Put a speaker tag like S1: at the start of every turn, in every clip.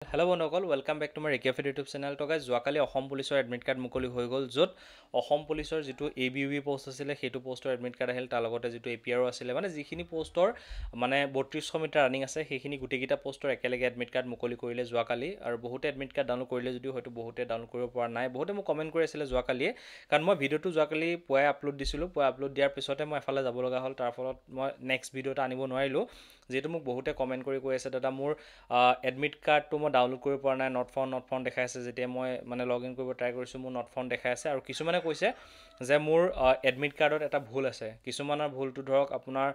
S1: Hello' বন্ধুসকল welcome back to my ৰেকিয়াফিড YouTube channel. তো গাইজ যোৱাকালি অসম পুলিচৰ এডমিট কাৰ্ড মুকলি হৈ গ'ল, য'ত অসম পুলিচৰ যিটো ABUB পোষ্ট আছিলে সেইটো পোষ্টৰ এডমিট কাৰ্ড আহিল, তাৰ লগতে যিটো APRO আছিলে, মানে যিখিনি পোষ্টৰ মানে 3200 মিটাৰ ৰানিং আছে সেইখিনি গোটেইকেইটা পোষ্টৰ একেলগে এডমিট কাৰ্ড মুকলি কৰিলে যোৱাকালি। আৰু বহুতে এডমিট কাৰ্ড ডাউনলোড কৰিলে যদিও হয়তো বহুতে ডাউনলোড কৰিব পৰা নাই। বহুতে মোক কমেণ্ট কৰি আছিলে যোৱাকালিয়ে, কাৰণ মই ভিডিঅ'টো যোৱাকালি পুৱাই আপলোড দিছিলোঁ। পুৱাই আপলোড দিয়াৰ পিছতে মই এফালে যাব লগা হ'ল, তাৰ ফলত মই নেক্সট ভিডিঅ' এটা আনিব নোৱাৰিলোঁ। যিহেতু মোক বহুতে কমেণ্ট কৰি কৈ আছে, দাদা মোৰ এডমিট কাৰ্ডটো মই ডাউনলোড কৰিব পৰা নাই, নট ফাউণ্ড দেখাই আছে। যেতিয়া মই মানে লগ ইন কৰিব ট্ৰাই কৰিছোঁ মোৰ নট ফাউণ্ড দেখাই আছে। আৰু কিছুমানে কৈছে যে মোৰ এডমিট কাৰ্ডত এটা ভুল আছে। কিছুমানৰ ভুলটো ধৰক আপোনাৰ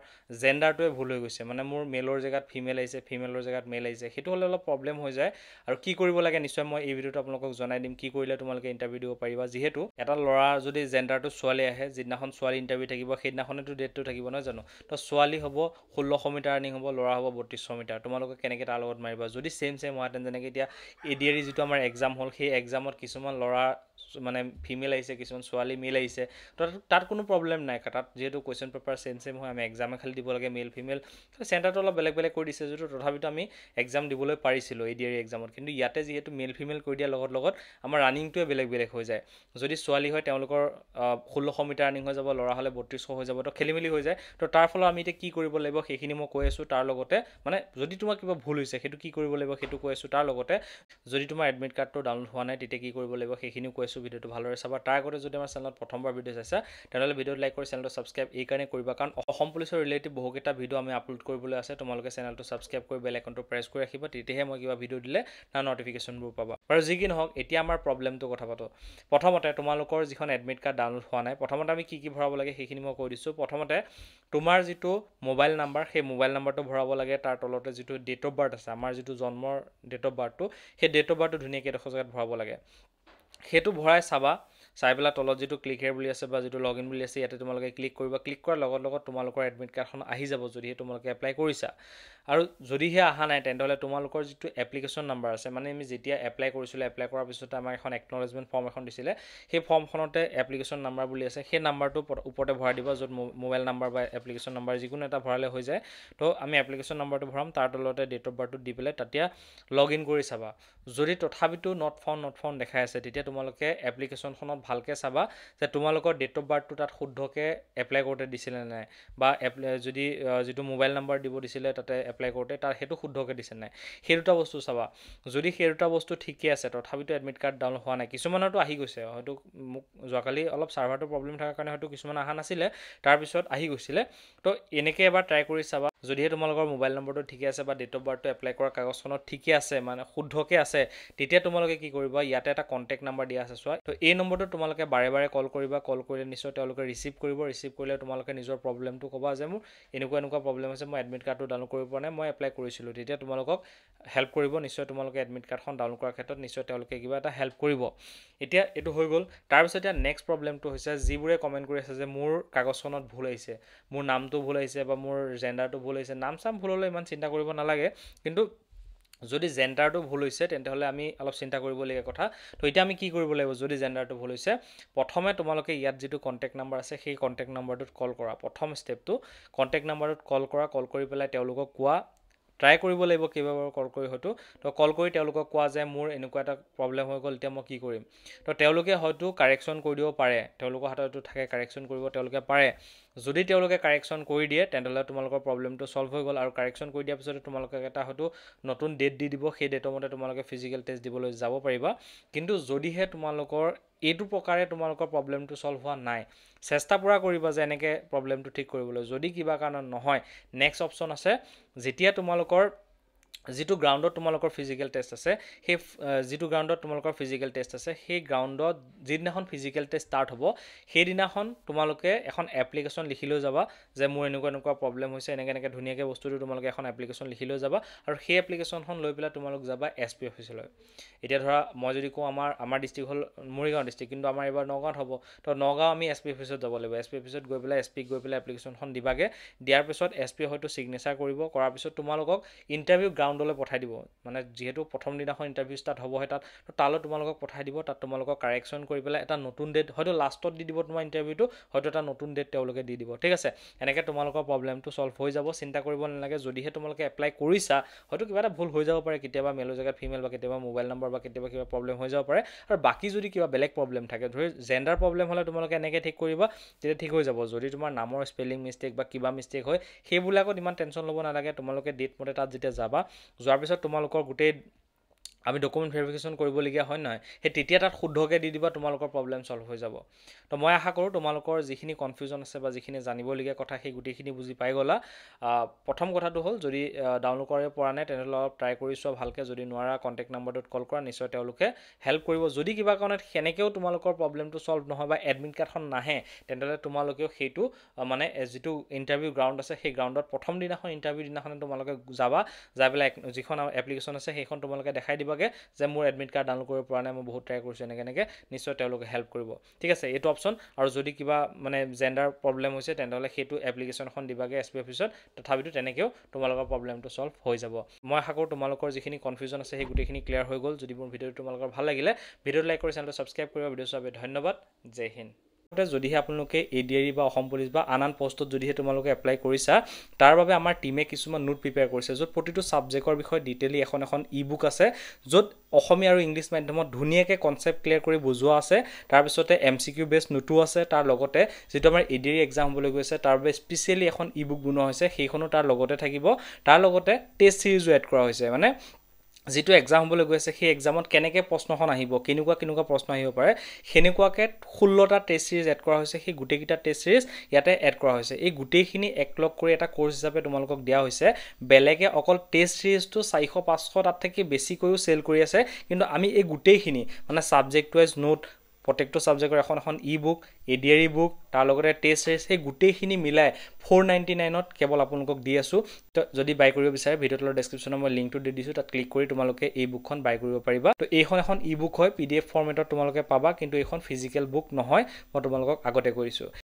S1: জেণ্ডাৰটোৱে ভুল হৈ গৈছে, মানে মোৰ মেলৰ জেগাত ফিমেল আহিছে, ফিমেলৰ জেগাত মেল আহিছে। সেইটো হ'লে অলপ প্ৰব্লেম হৈ যায়। আৰু কি কৰিব লাগে নিশ্চয় মই এই ভিডিঅ'টো আপোনালোকক জনাই দিম, কি কৰিলে তোমালোকে ইণ্টাৰভিউ দিব পাৰিবা। যিহেতু এটা ল'ৰা যদি জেণ্ডাৰটো ছোৱালী আহে, যিদিনাখন ছোৱালী ইণ্টাৰভিউ থাকিব সেইদিনাখনেতো ডেটটো থাকিব নহয় জানো। তো ছোৱালী হ'ব 1600 মিটাৰ ৰানিং হ'ব, ল'ৰা হ'ব 3200 মিটাৰ। তোমালোকে কেনেকৈ তাৰ লগত মাৰিবা? যদি ছেম হোৱাহেঁতেন, যেনেকৈ এতিয়া ADRE যিটো আমাৰ এক্সাম হ'ল, সেই এক্সামত কিছুমান ল'ৰা মানে ফিমেল আহিছে, কিছুমান ছোৱালী মেল আহিছে। তো তাত কোনো প্ৰব্লেম নাই, তাত যিহেতু কুৱেশ্যন পেপাৰ ছেম হয়, আমি এক্সামে খালি দিব লাগে মেল ফিমেল। তো চেণ্টাৰটো অলপ বেলেগ কৰি দিছে যদিও তথাপিতো আমি এক্সাম দিবলৈ পাৰিছিলোঁ ADRE এক্সামত। কিন্তু ইয়াতে যিহেতু মেল ফিমেল কৰি দিয়াৰ লগত আমাৰ ৰানিংটোৱে বেলেগ হৈ যায়। যদি ছোৱালী হয় তেওঁলোকৰ 1600 মিটাৰ ৰানিং হৈ যাব, ল'ৰা হ'লে 3200 হৈ যাব। তো খেলিমেলি হৈ যায়। তো তাৰ ফলত আমি এতিয়া কি কৰিব লাগিব সেইখিনি মই কৈ আছোঁ। তাৰ লগতে মানে যদি তোমাৰ কিবা ভুল হৈছে সেইটো কি কৰিব লাগিব সেইটো কৈ আছোঁ। তাৰ লগতে যদি তোমাৰ এডমিট কাৰ্ডটো ডাউনলোড হোৱা নাই তেতিয়া কি কৰিব লাগিব সেইখিনিও কৈ আছোঁ। ভিডিঅ'টো ভালদৰে চাবা। তাৰ আগতে যদি আমাৰ চেনেলত প্ৰথমবাৰ ভিডিঅ' চাইছা তেনেহ'লে ভিডিঅ'টো লাইক কৰি চেনেলটো ছাবস্ক্ৰাইব এই কাৰণে কৰিবা, কাৰণ অসম পুলিচৰ ৰিলেটিভ বহুকেইটা ভিডিঅ' আমি আপলোড কৰিবলৈ আছে। তোমালোকে চেনেলটো ছাবস্ক্ৰাইব কৰি বেল আইকনটো প্ৰেছ কৰি ৰাখিবা, তেতিয়াহে মই কিবা ভিডিঅ' দিলে তাৰ ন'টিফিকেশ্যনবোৰ পাবা। আৰু যি কি নহওক, এতিয়া আমাৰ প্ৰব্লেমটো কথা পাতোঁ। প্ৰথমতে তোমালোকৰ যিখন এডমিট কাৰ্ড ডাউনলোড হোৱা নাই, প্ৰথমতে আমি কি ভৰাব লাগে সেইখিনি মই কৈ দিছোঁ। প্ৰথমতে তোমাৰ যিটো মোবাইল নাম্বাৰ, সেই মোবাইল নাম্বাৰটো ভৰাব লাগে। তাৰ তলতে যিটো ডেট অফ বাৰ্থ আছে, আমাৰ যিটো জন্মৰ ডেট অফ বাৰ্থটো, সেই ডেট অফ বাৰ্থটো ধুনীয়াকৈ এডোখৰ জেগাত ভৰাব লাগে। সেইটো ভৰাই চাবা, চাই পেলাই তলত যিটো ক্লিক হেয়াৰ বুলি আছে বা যিটো লগ ইন বুলি আছে, ইয়াতে তোমালোকে ক্লিক কৰিবা। ক্লিক কৰাৰ লগত তোমালোকৰ এডমিট কাৰ্ডখন আহি যাব, যদিহে তোমালোকে এপ্লাই কৰিছা। আৰু যদিহে অহা নাই তেন্তে তোমালোকৰ যিটো এপ্লিকেশ্যন নাম্বাৰ আছে, মানে আমি যেতিয়া এপ্লাই কৰিছিলোঁ, এপ্লাই কৰাৰ পিছতে আমাক এখন একনলেজমেণ্ট ফৰ্ম এখন দিছিলে, সেই ফৰ্মখনতে এপ্লিকেশ্যন নাম্বাৰ বুলি আছে, সেই নাম্বাৰটো ওপৰতে ভৰাই দিবা। য'ত মোবাইল নাম্বাৰ বা এপ্লিকেশ্যন নাম্বাৰ যিকোনো এটা ভৰালে হৈ যায়। তো আমি এপ্লিকেশ্যন নাম্বাৰটো ভৰাম, তাৰ তলতে ডেট অফ বাৰ্থটো দি পেলাই তেতিয়া লগ ইন কৰি চাবা। যদি তথাপিতো নট ফাউণ্ড দেখাই আছে, তেতিয়া তোমালোকে এপ্লিকেশ্যনখনত ভালকৈ চাবা যে তোমালোকৰ ডেট অফ বাৰ্থটো তাত শুদ্ধকৈ এপ্লাই কৰোঁতে দিছিলে নে নাই, বা যদি যিটো মোবাইল নাম্বাৰ দিব দিছিলে তাতে এপ্লাই কৰোঁতে তাৰ সেইটো শুদ্ধকৈ দিছে নাই, সেই দুটা বস্তু চাবা। যদি সেই দুটা বস্তু ঠিকে আছে তথাপিতো এডমিট কাৰ্ড ডাউনলোড হোৱা নাই, কিছুমানৰতো আহি গৈছে, হয়তো মোক যোৱাকালি অলপ ছাৰ্ভাৰটো প্ৰব্লেম থকাৰ কাৰণে হয়তো কিছুমান অহা নাছিলে, তাৰপিছত আহি গৈছিলে। তো এনেকৈ এবাৰ ট্ৰাই কৰি চাবা। যদিহে তোমালোকৰ মোবাইল নম্বৰটো ঠিকে আছে বা ডেট অফ বাৰ্থটো এপ্লাই কৰা কাগজখনত ঠিকে আছে, মানে শুদ্ধকৈ আছে, তেতিয়া তোমালোকে কি কৰিবা, ইয়াতে এটা কণ্টেক্ট নাম্বাৰ দিয়া আছে চোৱা। তো এই নম্বৰটো তোমালোকে বাৰে কল কৰিবা। কল কৰিলে নিশ্চয় তেওঁলোকে ৰিচিভ কৰিব। ৰিচিভ কৰিলে তোমালোকে নিজৰ প্ৰব্লেমটো ক'বা যে মোৰ এনেকুৱা প্ৰব্লেম আছে, মই এডমিট কাৰ্ডটো ডাউনলোড কৰিব পৰা নাই, মই এপ্লাই কৰিছিলোঁ। তেতিয়া তোমালোকক হেল্প কৰিব নিশ্চয়। তোমালোকে এডমিট কাৰ্ডখন ডাউনলোড কৰাৰ ক্ষেত্ৰত নিশ্চয় তেওঁলোকে কিবা এটা হেল্প কৰিব। এতিয়া এইটো হৈ গ'ল। তাৰপিছত এতিয়া নেক্সট প্ৰব্লেমটো হৈছে, যিবোৰে কমেণ্ট কৰি আছে যে মোৰ কাগজখনত ভুল আহিছে, মোৰ নামটো ভুল আহিছে বা মোৰ জেণ্ডাৰটো ভুল আহিছে। নাম চাম ভুল হ'লে ইমান চিন্তা কৰিব নালাগে, কিন্তু যদি জেণ্ডাৰটো ভুল হৈছে তেন্তেহ'লে আমি অলপ চিন্তা কৰিবলগীয়া কথা। তো এতিয়া আমি কি কৰিব লাগিব? যদি জেণ্ডাৰটো ভুল হৈছে, প্ৰথমে তোমালোকে ইয়াত যিটো কণ্টেক্ট নাম্বাৰ আছে সেই কণ্টেক্ট নাম্বাৰটোত কল কৰা। প্ৰথম ষ্টেপটো কণ্টেক্ট নাম্বাৰটোত কল কৰা। কল কৰি পেলাই তেওঁলোকক কোৱা, ট্ৰাই কৰিব লাগিব কেইবাবাৰো কল কৰি হয়তো। তো কল কৰি তেওঁলোকক কোৱা যে মোৰ এনেকুৱা এটা প্ৰব্লেম হৈ গ'ল, এতিয়া মই কি কৰিম? তো তেওঁলোকে হয়তো কাৰেকশ্যন কৰি দিব পাৰে, তেওঁলোকৰ হাতত এইটো থাকে, কাৰেকশ্যন কৰিব তেওঁলোকে পাৰে। যদি তেওঁলোকে কাৰেকশ্যন কৰি দিয়ে তেন্তেহ'লে তোমালোকৰ প্ৰব্লেমটো ছল্ভ হৈ গ'ল। আৰু কাৰেকশ্যন কৰি দিয়াৰ পিছতে তোমালোকক এটা হয়তো নতুন ডেট দি দিব, সেই ডেটৰ মতে তোমালোকে ফিজিকেল টেষ্ট দিবলৈ যাব পাৰিবা। কিন্তু যদিহে তোমালোকৰ এইটো প্ৰকাৰে তোমালোকৰ প্ৰব্লেমটো ছল্ভ হোৱা নাই, চেষ্টা পূৰা কৰিবা যে এনেকৈ প্ৰব্লেমটো ঠিক কৰিবলৈ। যদি কিবা কাৰণত নহয়, নেক্সট অপশ্যন আছে, যেতিয়া তোমালোকৰ যিটো গ্ৰাউণ্ডত তোমালোকৰ ফিজিকেল টেষ্ট আছে, সেই যিটো গ্ৰাউণ্ডত তোমালোকৰ ফিজিকেল টেষ্ট আছে, সেই গ্ৰাউণ্ডত যিদিনাখন ফিজিকেল টেষ্ট ষ্টাৰ্ট হ'ব, সেইদিনাখন তোমালোকে এখন এপ্লিকেশ্যন লিখি লৈ যাবা যে মোৰ এনেকুৱা প্ৰব্লেম হৈছে, এনেকৈ ধুনীয়াকৈ বস্তুটো তোমালোকে এখন এপ্লিকেশ্যন লিখি লৈ যাবা। আৰু সেই এপ্লিকেশ্যনখন লৈ পেলাই তোমালোক যাবা SP অফিচলৈ। এতিয়া ধৰা মই যদি কওঁ আমাৰ ডিষ্ট্ৰিক্ট হ'ল মৰিগাঁও ডিষ্ট্ৰিক্ট, কিন্তু আমাৰ এইবাৰ নগাঁৱত হ'ব। তো নগাঁও আমি SP অফিচত যাব লাগিব। SP অফিচত গৈ পেলাই SP গৈ পেলাই এপ্লিকেশ্যনখন দিবাগে। দিয়াৰ পিছত SP হয়তো ছিগনেচাৰ কৰিব। কৰাৰ পিছত তোমালোকক ইণ্টাৰভিউ গ্ৰাউণ্ড ৰাউণ্ডলৈ পঠাই দিব মানে যিহেতু প্ৰথম দিনাখন ইণ্টাৰভিউ ষ্টাৰ্ট হ'ব হয় তাত তো তালৈ তোমালোকক পঠাই দিব তাত তোমালোকক কাৰেকশ্যন কৰি পেলাই এটা নতুন ডেট হয়তো লাষ্টত দি দিব তোমাৰ ইণ্টাৰভিউটো হয়তো এটা নতুন ডেট তেওঁলোকে দি দিব ঠিক আছে এনেকৈ তোমালোকৰ প্ৰব্লেমটো ছল্ভ হৈ যাব চিন্তা কৰিব নালাগে যদিহে তোমালোকে এপ্লাই কৰিছা হয়তো কিবা এটা ভুল হৈ যাব পাৰে কেতিয়াবা মেলৰ জেগাত ফিমেল বা কেতিয়াবা মোবাইল নম্বৰ বা কেতিয়াবা কিবা প্ৰব্লেম হৈ যাব পাৰে আৰু বাকী যদি কিবা বেলেগ প্ৰব্লেম থাকে ধৰি জেণ্ডাৰ প্ৰব্লেম হ'লে তোমালোকে এনেকৈ ঠিক কৰিবা তেতিয়া ঠিক হৈ যাব যদি তোমাৰ নামৰ স্পেলিং মিষ্টেক বা কিবা মিষ্টেক হয় সেইবিলাকত ইমান টেনশ্যন ল'ব নালাগে তোমালোকে ডেট মতে তাত যেতিয়া যাবা যোৱাৰ পিছত তোমালোকৰ গোটেই আমি ডকুমেণ্ট ভেৰিফিকেশ্যন কৰিবলগীয়া হয় নহয় সেই তেতিয়া তাত শুদ্ধকৈ দি দিবা তোমালোকৰ প্ৰব্লেম ছল্ভ হৈ যাব তো মই আশা কৰোঁ তোমালোকৰ যিখিনি কনফিউজন আছে বা যিখিনি জানিবলগীয়া কথা সেই গোটেইখিনি বুজি পাই গ'লা প্ৰথম কথাটো হ'ল যদি ডাউনলোড কৰিব পৰা নাই তেনেহ'লে অলপ ট্ৰাই কৰি চোৱা ভালকৈ যদি নোৱাৰা কণ্টেক্ট নাম্বাৰটোত কল কৰা নিশ্চয় তেওঁলোকে হেল্প কৰিব যদি কিবা কাৰণত সেনেকৈও তোমালোকৰ প্ৰব্লেমটো ছল্ভ নহয় বা এডমিট কাৰ্ডখন নাহে তেনেহ'লে তোমালোকেও সেইটো মানে যিটো ইণ্টাৰভিউ গ্ৰাউণ্ড আছে সেই গ্ৰাউণ্ডত প্ৰথম দিনাখন ইণ্টাৰভিউ দিনাখনে তোমালোকে যাবা যাই পেলাই যিখন এপ্লিকেশ্যন আছে সেইখন তোমালোকে দেখাই দিবা যে মোৰ এডমিট কাৰ্ড ডাউনলোড কৰিব পৰা নাই মই বহুত ট্ৰাই কৰিছোঁ এনেকৈ নিশ্চয় তেওঁলোকে হেল্প কৰিব ঠিক আছে এইটো অপশ্যন আৰু যদি কিবা মানে জেণ্ডাৰ প্ৰব্লেম হৈছে তেনেহ'লে সেইটো এপ্লিকেশ্যনখন দিবাগে SP অফিচত তথাপিতো তেনেকৈও তোমালোকৰ প্ৰব্লেমটো ছল্ভ হৈ যাব মই আশা কৰোঁ তোমালোকৰ যিখিনি কনফিউজন আছে সেই গোটেইখিনি ক্লিয়াৰ হৈ গ'ল যদি মোৰ ভিডিঅ'টো তোমালোকৰ ভাল লাগিলে ভিডিঅ'টো লাইক কৰি চেনেলটো ছাবস্ক্ৰাইব কৰিব ভিডিঅ' চোৱাৰ বাবে ধন্যবাদ জয় হিন্দ যদিহে আপোনালোকে ADRE বা অসম পুলিচ বা আন পোষ্টত যদিহে তোমালোকে এপ্লাই কৰিছা তাৰ বাবে আমাৰ টিমে কিছুমান নোট প্ৰিপেয়াৰ কৰিছে য'ত প্ৰতিটো ছাবজেক্টৰ বিষয়ে ডিটেইলি এখন ই-বুক আছে য'ত অসমীয়া আৰু ইংলিছ মাধ্যমত ধুনীয়াকৈ কনচেপ্ট ক্লিয়াৰ কৰি বুজোৱা আছে তাৰপিছতে MCQ বেছ নোটো আছে তাৰ লগতে যিটো আমাৰ ADRE এক্সাম হ'বলৈ গৈছে তাৰ বাবে স্পেচিয়েলি এখন ই-বুক বনোৱা হৈছে সেইখনো তাৰ লগতে থাকিব তাৰ লগতে টেষ্ট চিৰিজো এড কৰা হৈছে মানে যিটো এক্সাম হ'বলৈ গৈ আছে সেই এক্সামত কেনেকৈ প্ৰশ্নখন আহিব কেনেকুৱা প্ৰশ্ন আহিব পাৰে সেনেকুৱাকৈ 16টা টেষ্ট চিৰিজ এড কৰা হৈছে সেই গোটেইকেইটা টেষ্ট চিৰিজ ইয়াতে এড কৰা হৈছে এই গোটেইখিনি একলগ কৰি এটা কোৰ্চ হিচাপে তোমালোকক দিয়া হৈছে বেলেগে অকল টেষ্ট চিৰিজটো 400-500 তাত থাকি বেছিকৈও চেল কৰি আছে কিন্তু আমি এই গোটেইখিনি মানে ছাবজেক্ট ৱাইজ নোট প্ৰত্যেকটো ছাবজেক্টৰ এখন ই-বুক ADRE বুক তাৰ লগতে টেষ্ট চিৰিজ সেই গোটেইখিনি মিলাই 499ত কেৱল আপোনালোকক দি আছোঁ তো যদি বাই কৰিব বিচাৰে ভিডিঅ'টোৰ ডেছক্ৰিপশ্যনত মই লিংকটো দি দিছোঁ তাত ক্লিক কৰি তোমালোকে এই বুকখন বাই কৰিব পাৰিবা তো এইখন এখন ই-বুক হয় PDF ফৰ্মেটত তোমালোকে পাবা কিন্তু এইখন ফিজিকেল বুক নহয় মই তোমালোকক আগতে কৰিছোঁ